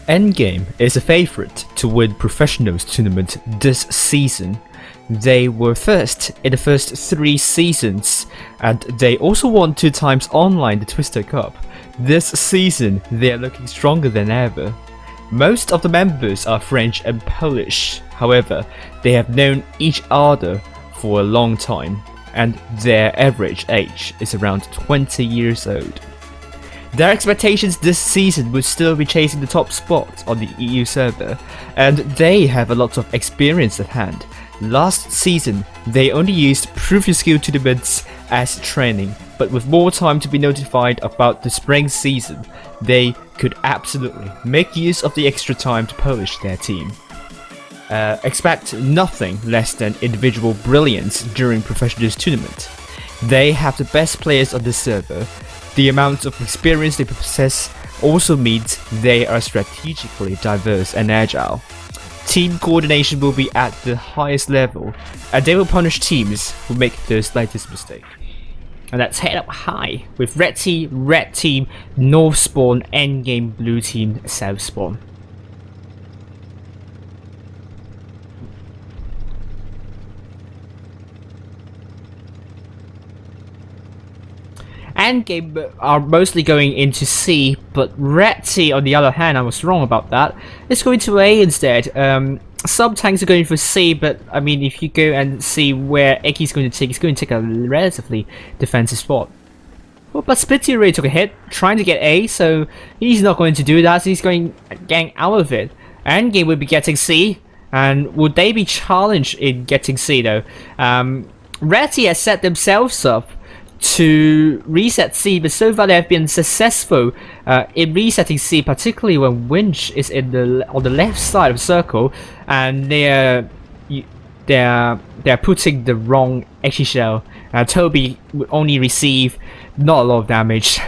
Endgame is a favorite to win Professionals tournament this season. They were first in the first 3 seasons, and they also won 2 times online the Twister Cup. This season, they are looking stronger than ever. Most of the members are French and Polish, however, they have known each other for a long time, and their average age is around 20 years old. Their expectations this season would still be chasing the top spot on the EU server, and they have a lot of experience at hand. Last season, they only used Prove Your Skill tournaments as training, but with more time to be notified about the spring season, they could absolutely make use of the extra time to polish their team. Expect nothing less than individual brilliance during Professionals tournament. They have the best players on the server. The amount of experience they possess also means they are strategically diverse and agile. Team coordination will be at the highest level, and they will punish teams who make the slightest mistake. And let's head up high with red team, north spawn, endgame, blue team, south spawn. Endgame are mostly going into C, but red team, on the other hand, I was wrong about that. It's going to A instead. Some tanks are going for C, but I mean, if you go and see where Ecky's going to take, he's going to take a relatively defensive spot. Well, but Splitty already took a hit, trying to get A, so he's not going to do that, so he's getting out of it. Endgame will be getting C, and would they be challenged in getting C though? Red team has set themselves up to reset C, but so far they have been successful in resetting C, particularly when Winch is on the left side of the circle, and they're putting the wrong Shell. Toby would only receive not a lot of damage.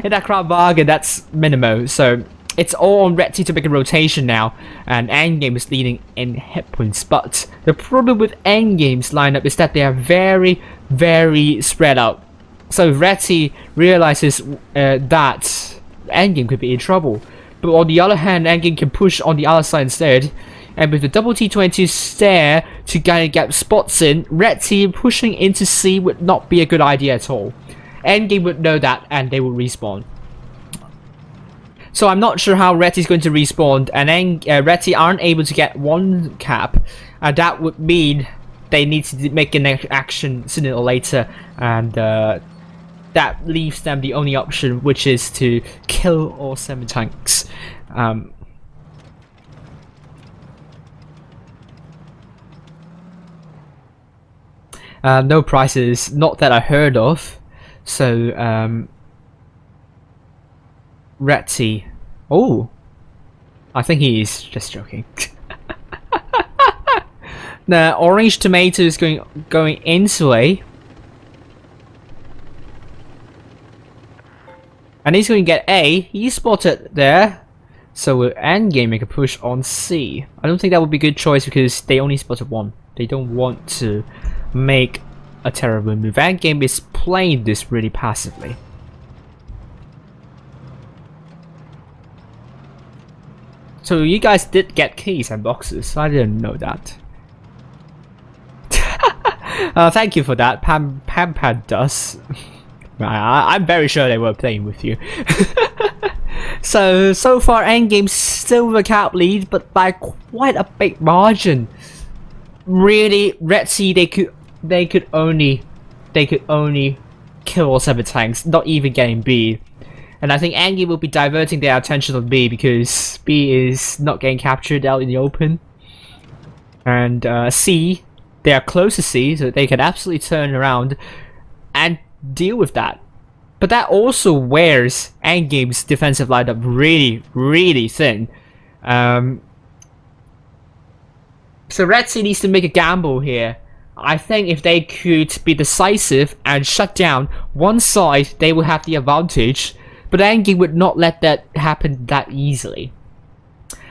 In that crowd bargain, that's minimal, so it's all on Red team to make a rotation now, and Endgame is leading in hit points. But the problem with Endgame's lineup is that they are very, very spread out. So if Red team realizes that Endgame could be in trouble, but on the other hand, Endgame can push on the other side instead. And with the double T20 stare to kind of get spots in, Red team pushing into C would not be a good idea at all. Endgame would know that, and they will respawn. So I'm not sure how Red team is going to respawn, and Red team aren't able to get 1 cap, and that would mean they need to make an action sooner or later, and that leaves them the only option, which is to kill all 7 tanks. No prizes, not that I heard of. So Red team. Oh, I think he's just joking. The orange tomato is going into A, and he's going to get A. He's spotted there, so will Endgame make a push on C? I don't think that would be a good choice because they only spotted 1. They don't want to make a terrible move. Endgame is playing this really passively. So you guys did get keys and boxes. I didn't know that. Thank you for that. Pam does. I'm very sure they were playing with you. So far Endgame's still the cap lead, but by quite a big margin. Really, Red team, they could only kill all 7 tanks, not even getting B. And I think Endgame will be diverting their attention on B because B is not getting captured out in the open. And C, they are close to C, so they can absolutely turn around and deal with that. But that also wears Endgame's defensive lineup really, really thin. So Red team needs to make a gamble here. I think if they could be decisive and shut down one side, they would have the advantage. But Endgame would not let that happen that easily.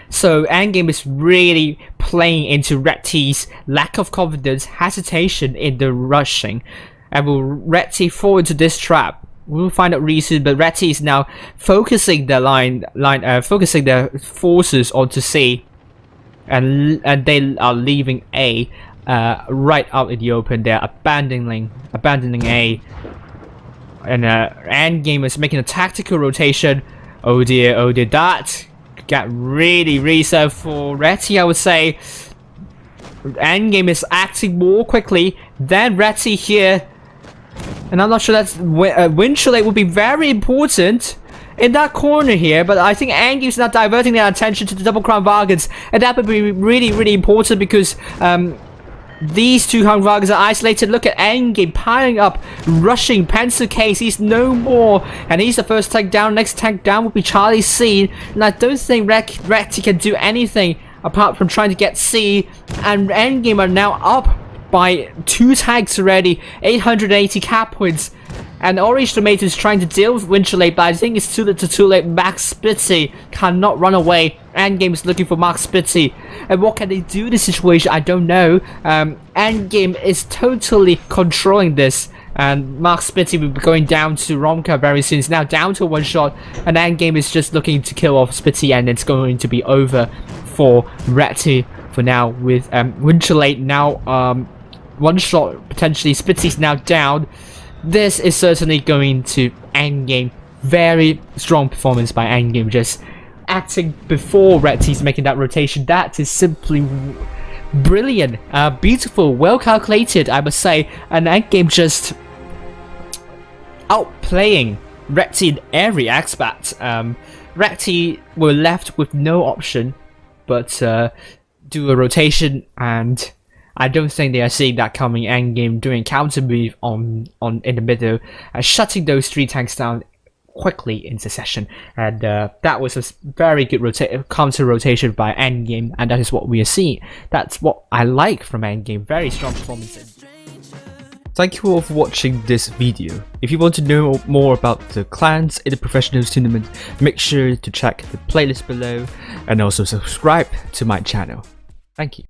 So Endgame is really playing into Red team's lack of confidence, hesitation in the rushing, and will Red team fall into this trap? We'll find out really soon. But Red Team is now focusing their focusing their forces onto C, and they are leaving A right out in the open. They're abandoning A, and Endgame is making a tactical rotation. Oh dear, that got really sad for Red Team, I would say. Endgame is acting more quickly than Red Team here. And I'm not sure that's Winchellate would be very important in that corner here, but I think Endgame's not diverting their attention to the double crown Vargans, and that would be really important because these two crown Vargans are isolated. Look at Endgame piling up, rushing Pencil Case. He's no more, and he's the first tank down. Next tank down will be Charlie C, and I don't think Recti can do anything apart from trying to get C, and Endgame are now up by 2 tanks already, 880 cap points, and Orange Tomato is trying to deal with Winchellate, but I think it's too late. Max Spitzy cannot run away. Endgame is looking for Max Spitzy, and what can they do in this situation? I don't know. Endgame is totally controlling this, and Max Spitzy will be going down to Romka very soon. It's now down to 1 shot, and Endgame is just looking to kill off Spitzy, and it's going to be over for Retty for now, with Winchellate now 1 shot potentially. Spitzy's now down. This is certainly going to Endgame. Very strong performance by Endgame, just acting before Red Team's making that rotation. That is simply brilliant, beautiful, well calculated, I must say. And Endgame just outplaying Red Team in every aspect. Red Team were left with no option but do a rotation, and I don't think they are seeing that coming. Endgame doing counter move on in the middle, shutting those 3 tanks down quickly in succession, and that was a very good counter rotation by Endgame, and that is what we are seeing. That's what I like from Endgame. Very strong performance. Thank you all for watching this video. If you want to know more about the clans in the Professionals tournament, make sure to check the playlist below and also subscribe to my channel. Thank you.